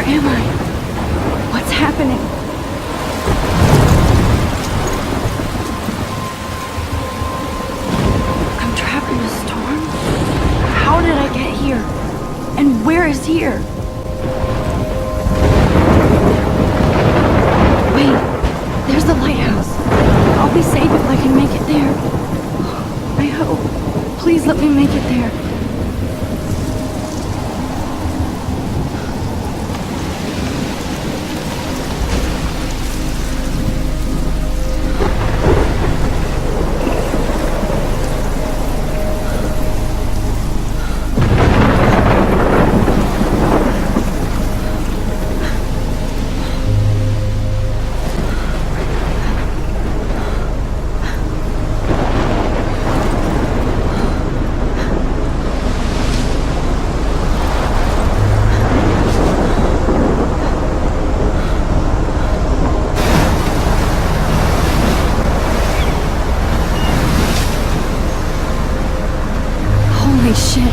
am I? What's happening? I'm trapped in a storm? How did I get here? And where is here? Wait, there's the lighthouse. I'll be safe if I can make it there. I hope. Please let me make it there. Holy shit.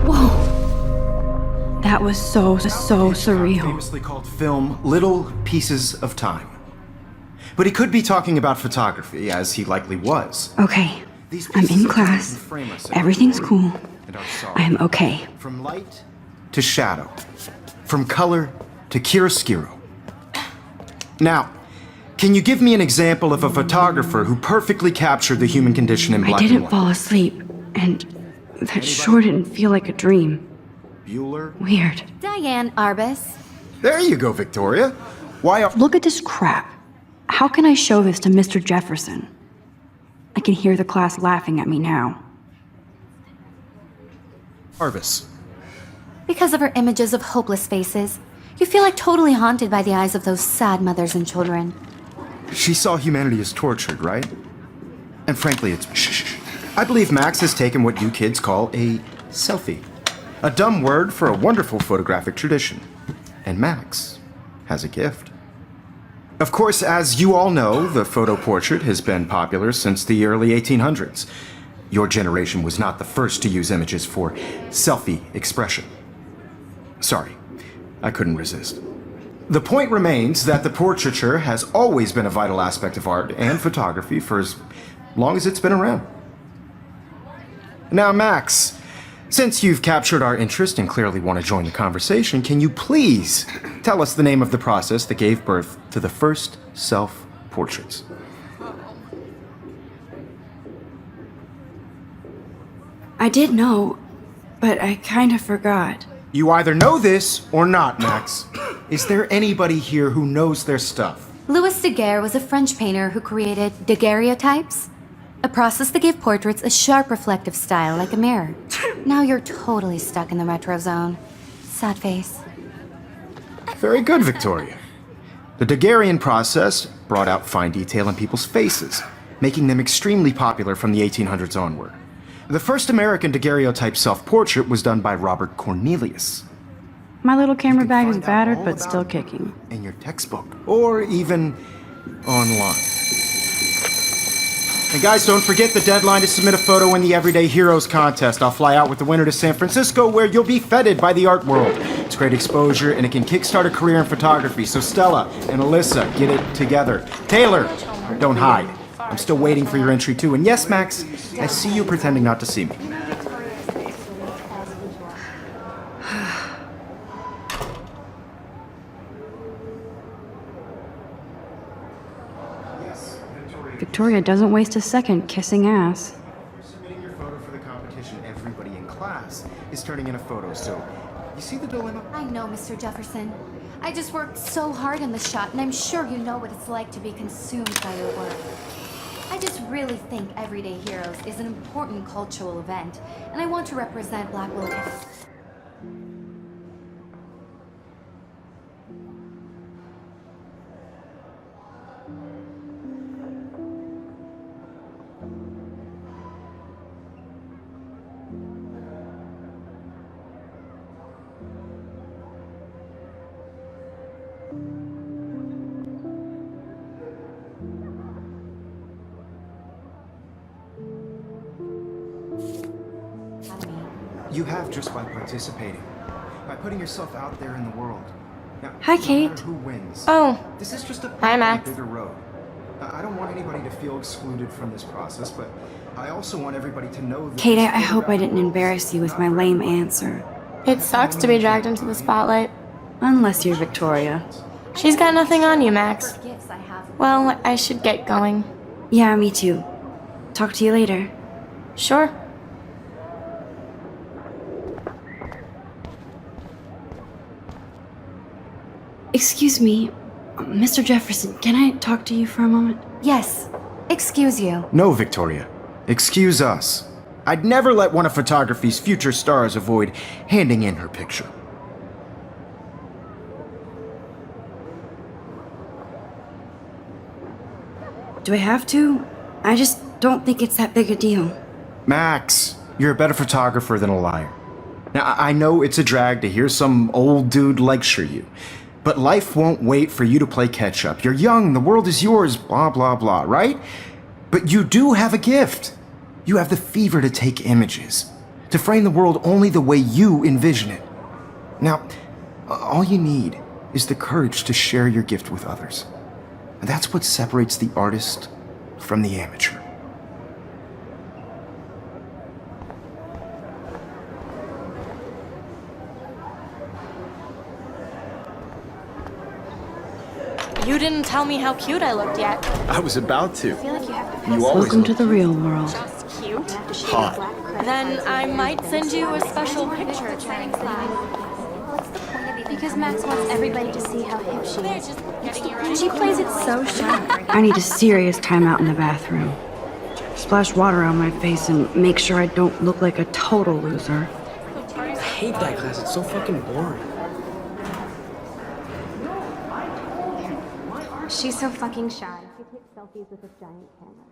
Whoa. That was so surreal. Famously called film Little Pieces of Time. But he could be talking about photography, as he likely was. Okay. I'm in class. Everything's cool. I am okay. From light to shadow. From color to chiaroscuro. Now, can you give me an example of a photographer who perfectly captured the human condition in black and white? I didn't fall asleep, and that sure didn't feel like a dream. Bueller? Weird. Diane Arbus. There you go, Victoria. Why are... Look at this crap. How can I show this to Mr. Jefferson? I can hear the class laughing at me now. Arbus. Because of her images of hopeless faces, you feel like totally haunted by the eyes of those sad mothers and children. She saw humanity as tortured, right? And frankly, it's... Shh. I believe Max has taken what you kids call a selfie. A dumb word for a wonderful photographic tradition. And Max has a gift. Of course, as you all know, the photo portrait has been popular since the early 1800s. Your generation was not the first to use images for selfie expression. Sorry, I couldn't resist. The point remains that the portraiture has always been a vital aspect of art and photography for as long as it's been around. Now, Max, since you've captured our interest and clearly want to join the conversation, can you please tell us the name of the process that gave birth to the first self-portraits? I did know, but I kind of forgot. You either know this or not, Max. Is there anybody here who knows their stuff? Louis Daguerre was a French painter who created daguerreotypes, a process that gave portraits a sharp reflective style like a mirror. Now you're totally stuck in the retro zone. Sad face. Very good, Victoria. The Daguerrean process brought out fine detail in people's faces, making them extremely popular from the 1800s onward. The first American daguerreotype self-portrait was done by Robert Cornelius. My little camera You can bag is find out battered, all but about still it kicking. in your textbook, or even online. And guys, don't forget the deadline to submit a photo in the Everyday Heroes contest. I'll fly out with the winner to San Francisco, where you'll be feted by the art world. It's great exposure, and it can kickstart a career in photography. So Stella and Alyssa, get it together. Taylor, don't hide. I'm still waiting for your entry too. And yes, Max, I see you pretending not to see me. Victoria doesn't waste a second kissing ass. Submitting your photo for the competition, everybody in class is turning in a photo, so you see the dilemma? I know, Mr. Jefferson. I just worked so hard on the shot, and I'm sure you know what it's like to be consumed by your work. I just really think Everyday Heroes is an important cultural event, and I want to represent Black Willow. You have just by participating, by putting yourself out there in the world. Now, Hi, no Kate. matter who wins, Oh, this is just a hi, Max. bigger road. I don't want anybody to feel excluded from this process, but I also want everybody to know that... Kate, this I hope I didn't photographic embarrass you with world my is not lame for everyone. answer. It sucks to be dragged into the spotlight. Unless you're Victoria. She's got nothing on you, Max. For gifts I have. Well, I should get going. Yeah, me too. Talk to you later. Sure. Excuse me, Mr. Jefferson, can I talk to you for a moment? Yes. Excuse you. No, Victoria. Excuse us. I'd never let one of photography's future stars avoid handing in her picture. Do I have to? I just don't think it's that big a deal. Max, you're a better photographer than a liar. Now, I know it's a drag to hear some old dude lecture you, but life won't wait for you to play catch up. You're young, the world is yours, blah, blah, blah, right? But you do have a gift. You have the fever to take images, to frame the world only the way you envision it. Now, all you need is the courage to share your gift with others. And that's what separates the artist from the amateur. You didn't tell me how cute I looked yet. I was about to. I feel like you have to You always Welcome look to the real world. just cute. hot. Then I might send you a special picture trying Because Max wants everybody to see how hip she They're is. just getting you right. She plays it so sharp. I need a serious timeout in the bathroom. Splash water on my face and make sure I don't look like a total loser. I hate that class. It's so fucking boring. She's so fucking shy. She takes selfies with this giant camera.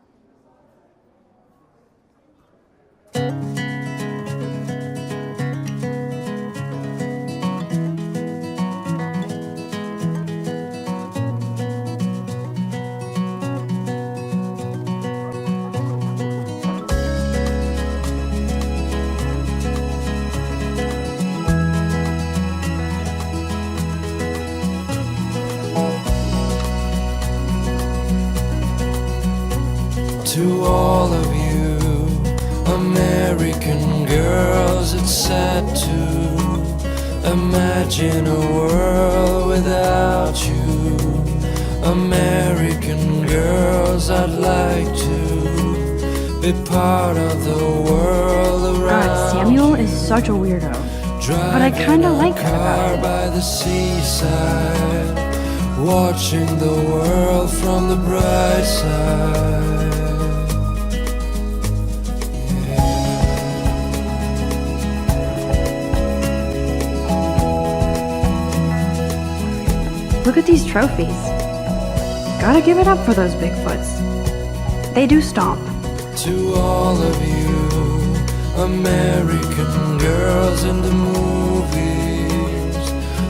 To all of you American girls, it's sad to imagine a world without you. American girls, I'd like to be part of the world around. God, Samuel is such a weirdo. But I kinda like that about him. By the seaside, watching the world from the bright side. Look at these trophies. Gotta give it up for those Bigfoots. They do stomp. To all of you American girls in the movies,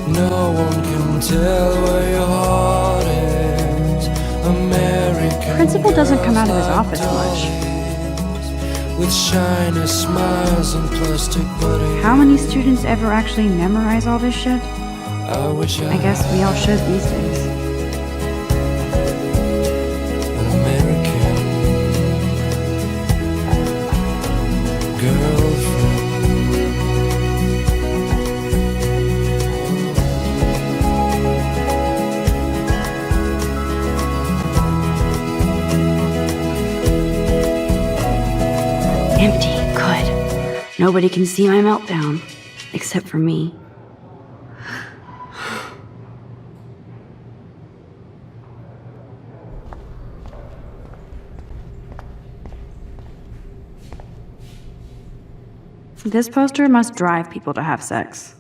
no one can tell where your heart is. American Principal doesn't come out of his girls office like much. dollies, with shiny smiles and plastic bodies. How many students ever actually memorize all this shit? I wish I I guess we all should these days. an American girlfriend. Empty. Good. Nobody can see my meltdown. Except for me. This poster must drive people to have sex.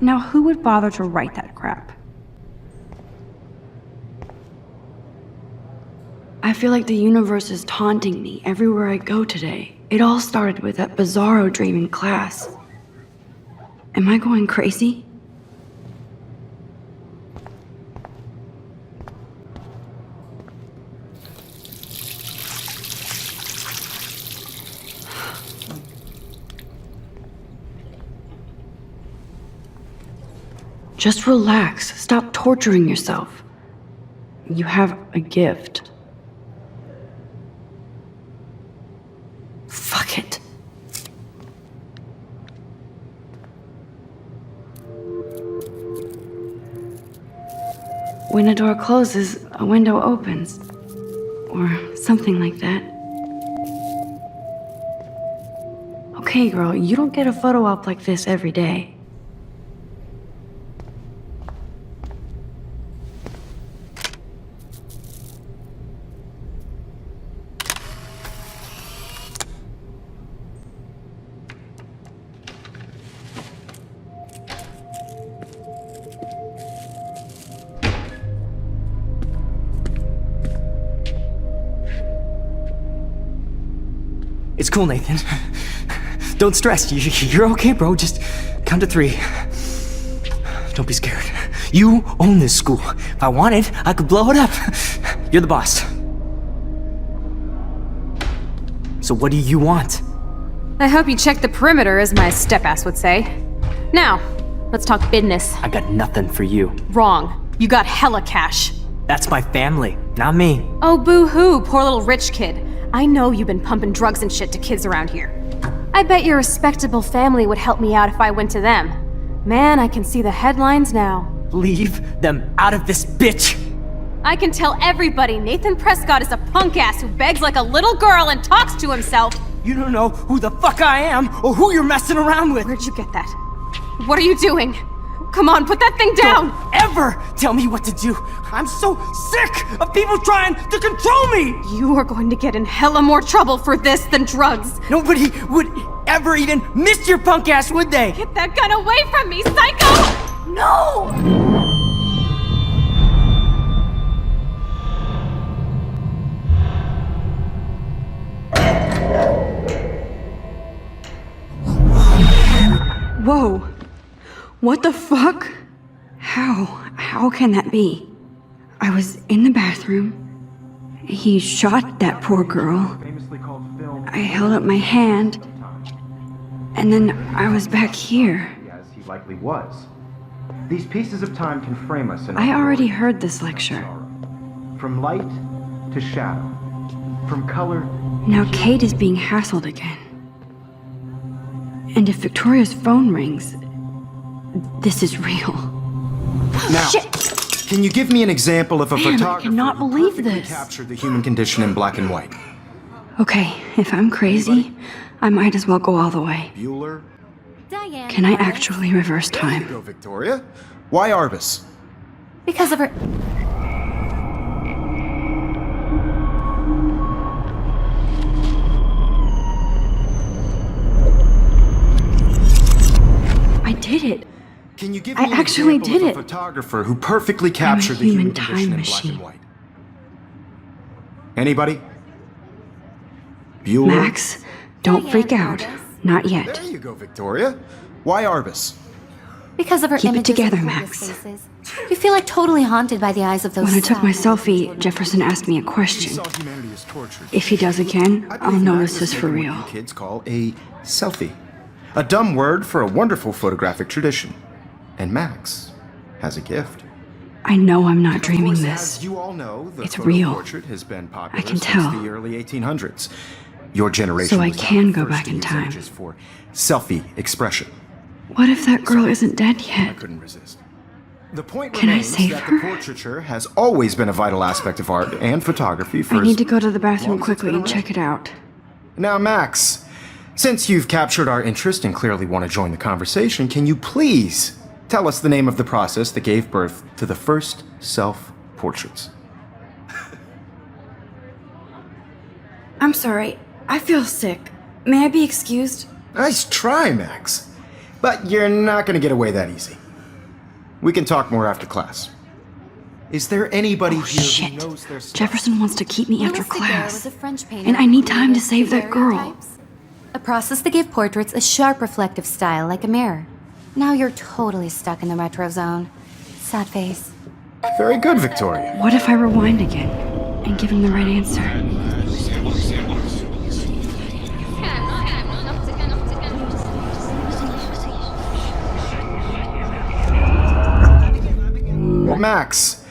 Now, who would bother to write that crap? feel like the universe is taunting me everywhere I go today. It all started with that bizarro dream in class. Am I going crazy? Just relax. Stop torturing yourself. You have a gift. Fuck it. When a door closes, a window opens. Or something like that. Okay, girl, you don't get a photo op like this every day. It's cool, Nathan. Don't stress. You're okay, bro. Just count to 3. Don't be scared. You own this school. If I wanted, I could blow it up. You're the boss. So what do you want? I hope you checked the perimeter, as my step-ass would say. Now, let's talk business. I got nothing for you. Wrong. You got hella cash. That's my family, not me. Oh, boo-hoo, poor little rich kid. I know you've been pumping drugs and shit to kids around here. I bet your respectable family would help me out if I went to them. Man, I can see the headlines now. Leave them out of this bitch! I can tell everybody Nathan Prescott is a punk ass who begs like a little girl and talks to himself. You don't know who the fuck I am or who you're messing around with. Where'd you get that? What are you doing? Come on, put that thing down! Don't ever tell me what to do! I'm so sick of people trying to control me! You are going to get in hella more trouble for this than drugs. Nobody would ever even miss your punk ass, would they? Get that gun away from me, psycho! No! Whoa. What the fuck? How can that be? I was in the bathroom. He shot that poor girl. I held up my hand. And then I was back here. As he likely was. These pieces of time can frame us in I already heard this lecture. From light to shadow. From color. Now Kate is being hassled again. And if Victoria's phone rings, this is real. Now, Shit. Can you give me an example of a Man, I photographer cannot who believe perfectly this. captured the human condition in black and white? Okay, if I'm crazy, I might as well go all the way. Bueller? Diane. Can I actually reverse There you time? go, Victoria. Why Arbus? Because of her. I did it. Can you give I me an actually example did of a it. photographer who perfectly captured the human human condition time in black and machine. white? Anybody? Bueller? Max, don't freak out. Arbus. Not yet. There you go, Victoria. Why Arbus? Because of her Keep it images together, of Max. previous faces. You feel like totally haunted by the eyes of those. When I took my sad selfie, children. Jefferson asked me a He question. saw humanity as tortured. If he does again, I I'll believe know Max this has is for taken real. what you kids call a selfie. A dumb word for a wonderful photographic tradition. And Max has a gift. I know I'm not Of dreaming course, this. As you all know, the It's photo real. portrait has been popular I can since tell. the early 1800s. Your generation So I was not can the go first back to in use time. images for selfie expression. What if that girl isn't dead I yet? couldn't resist. The point Can I remains save that her? the portraiture has always been a vital aspect of art and photography for I need as to go to the bathroom long as it's quickly been and check it out. Now, Max, since you've captured our interest and clearly want to join the conversation, can you please tell us the name of the process that gave birth to the first self-portraits? I'm sorry. I feel sick. May I be excused? Nice try, Max. But you're not going to get away that easy. We can talk more after class. Is there anybody Oh, here shit. who knows their stuff? Jefferson wants to keep me after Louis Daguerre was class. a French painter And I need who time to created save that girl. daguerreotypes, a process that gave portraits a sharp reflective style like a mirror. Now you're totally stuck in the retro zone. Sad face. Very good, Victoria. What if I rewind again and give him the right answer? Max,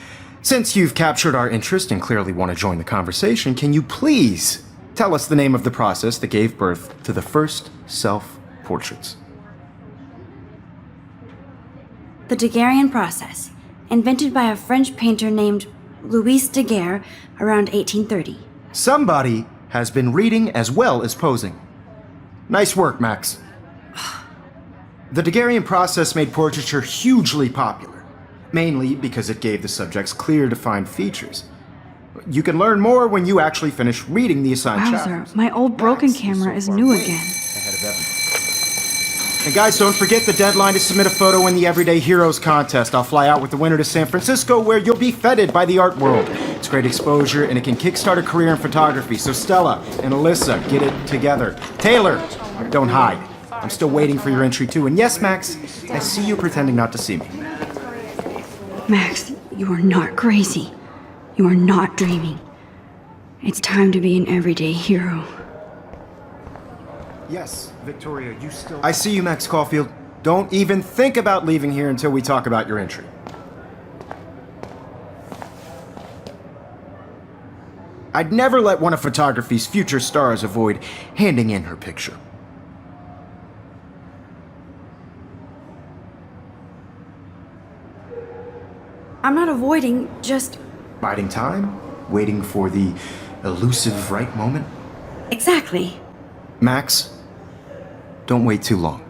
since you've captured our interest and clearly want to join the conversation, can you please tell us the name of the process that gave birth to the first self-portraits? The Daguerrean process, invented by a French painter named Louis Daguerre around 1830. Somebody has been reading as well as posing. Nice work, Max. The Daguerrean process made portraiture hugely popular, mainly because it gave the subjects clear, defined features. You can learn more when you actually finish reading the assigned Wowzer, chapters. my old broken Max camera so is far new way again. ahead of everyone. And guys, don't forget the deadline to submit a photo in the Everyday Heroes contest. I'll fly out with the winner to San Francisco, where you'll be feted by the art world. It's great exposure, and it can kickstart a career in photography. So Stella and Alyssa, get it together. Taylor, don't hide. I'm still waiting for your entry too. And yes, Max, I see you pretending not to see me. Max, you are not crazy. You are not dreaming. It's time to be an everyday hero. Yes, Victoria, you still... I see you, Max Caulfield. Don't even think about leaving here until we talk about your entry. I'd never let one of photography's future stars avoid handing in her picture. I'm not avoiding, just Biding time? Waiting for the elusive right moment? exactly. Max, don't wait too long.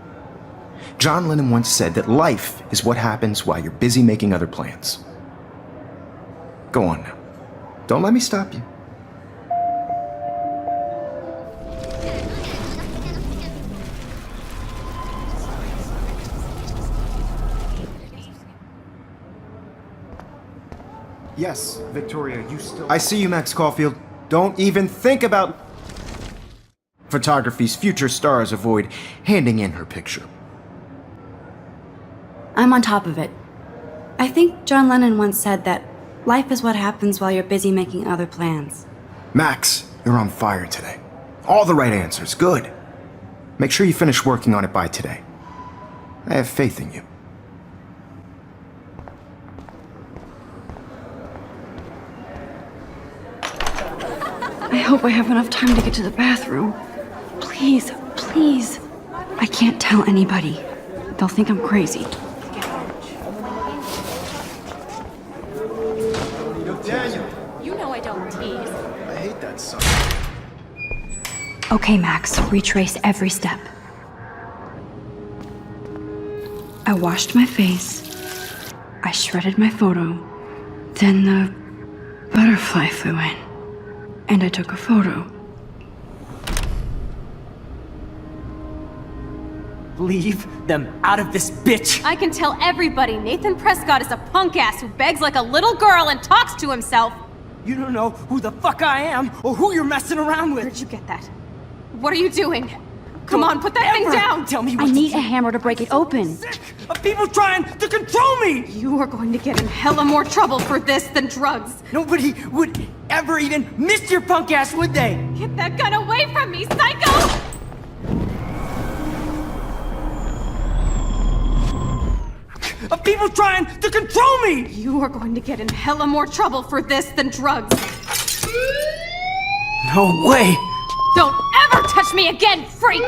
John Lennon once said that life is what happens while you're busy making other plans. Go on now. Don't let me stop you. Yes, Victoria, you still... I see you, Max Caulfield. Don't even think about... Photography's future stars avoid handing in her picture. I'm on top of it. I think John Lennon once said that life is what happens while you're busy making other plans. Max, you're on fire today. All the right answers. Good. Make sure you finish working on it by today. I have faith in you. I hope I have enough time to get to the bathroom. Please, please. I can't tell anybody. They'll think I'm crazy. Daniel, You know I don't tease. I hate that song. Okay, Max, retrace every step. I washed my face. I shredded my photo. Then the butterfly flew in. And I took a photo. Leave them out of this bitch! I can tell everybody Nathan Prescott is a punk ass who begs like a little girl and talks to himself. You don't know who the fuck I am or who you're messing around with. Where'd you get that? What are you doing? Come on, put that thing Ever down! Tell me I what need to a do. hammer to break it open. Sick of people trying to control me! You are going to get in hella more trouble for this than drugs. Nobody would ever even miss your punk ass, would they? Get that gun away from me, psycho! Of people trying to control me! You are going to get in hella more trouble for this than drugs. No way! Don't ever touch me again, freak!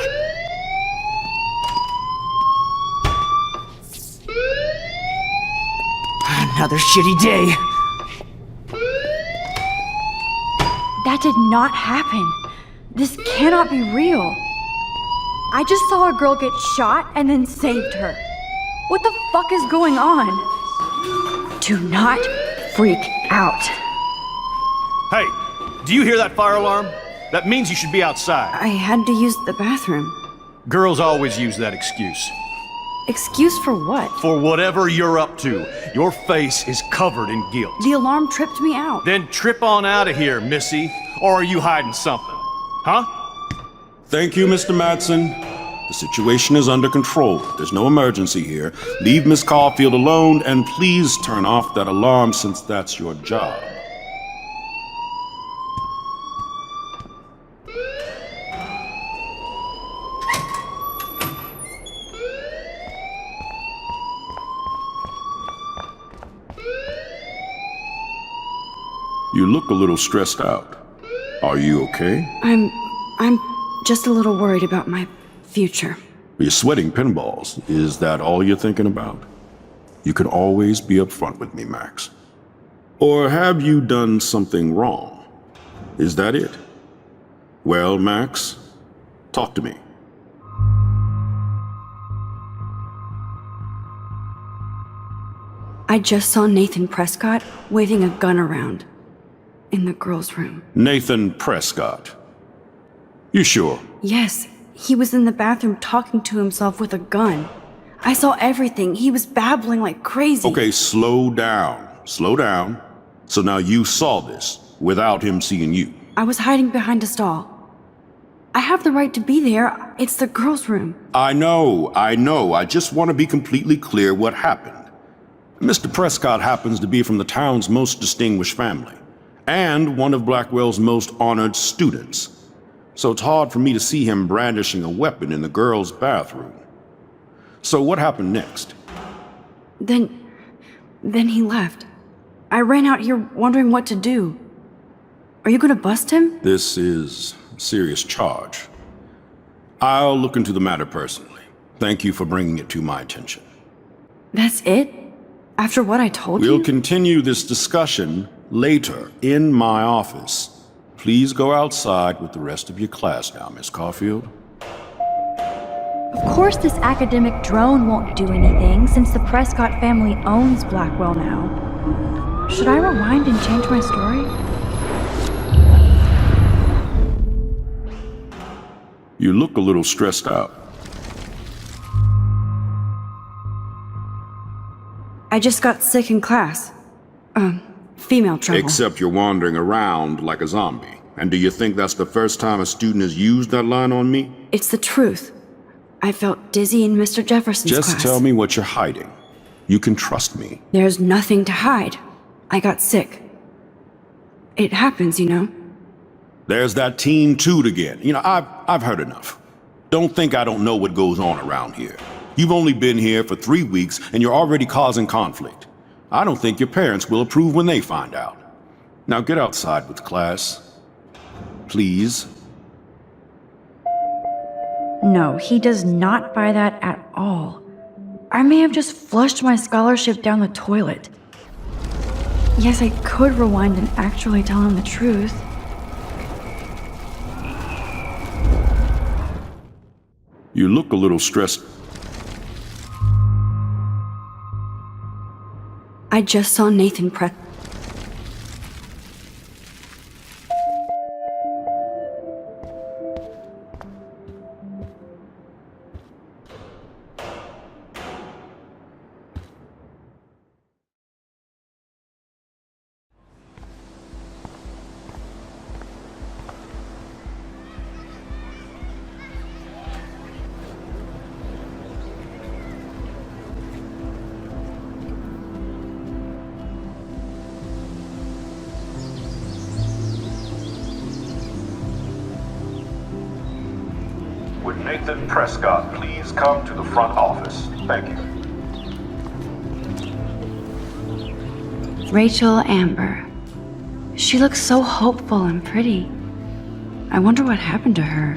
Another shitty day. That did not happen. This cannot be real. I just saw a girl get shot and then saved her. What the fuck is going on? Do not freak out. Hey, do you hear that fire alarm? That means you should be outside. I had to use the bathroom. Girls always use that excuse. Excuse for what? For whatever you're up to. Your face is covered in guilt. The alarm tripped me out. Then trip on out of here, Missy. Or are you hiding something? Huh? Thank you, Mr. Madsen. The situation is under control. There's no emergency here. Leave Miss Caulfield alone, and please turn off that alarm since that's your job. You look a little stressed out. Are you okay? I'm just a little worried about my future. You're sweating pinballs. Is that all you're thinking about? You can always be upfront with me, Max. Or have you done something wrong? Is that it? Well, Max, talk to me. I just saw Nathan Prescott waving a gun around in the girls' room. Nathan Prescott. You sure? Yes, he was in the bathroom talking to himself with a gun. I saw everything. He was babbling like crazy. Okay, slow down. Slow down. So now you saw this without him seeing you. I was hiding behind a stall. I have the right to be there. It's the girls' room. I know. I just want to be completely clear what happened. Mr. Prescott happens to be from the town's most distinguished family, and one of Blackwell's most honored students. So it's hard for me to see him brandishing a weapon in the girls' bathroom. So what happened next? Then he left. I ran out here wondering what to do. Are you gonna bust him? This is a serious charge. I'll look into the matter personally. Thank you for bringing it to my attention. That's it? After what I told you? We'll continue this discussion later in my office. Please go outside with the rest of your class now, Miss Caulfield. Of course this academic drone won't do anything since the Prescott family owns Blackwell now. Should I rewind and change my story? You look a little stressed out. I just got sick in class. Female trouble. Except you're wandering around like a zombie. And do you think that's the first time a student has used that line on me? It's the truth. I felt dizzy in Mr. Jefferson's class. Just tell me what you're hiding. You can trust me. There's nothing to hide. I got sick. It happens, you know. There's that teen toot again. You know, I've heard enough. Don't think I don't know what goes on around here. You've only been here for 3 weeks and you're already causing conflict. I don't think your parents will approve when they find out. Now get outside with class. Please. No, he does not buy that at all. I may have just flushed my scholarship down the toilet. Yes, I could rewind and actually tell him the truth. You look a little stressed. I just saw Nathan Would Nathan Prescott please come to the front office? Thank you. Rachel Amber. She looks so hopeful and pretty. I wonder what happened to her.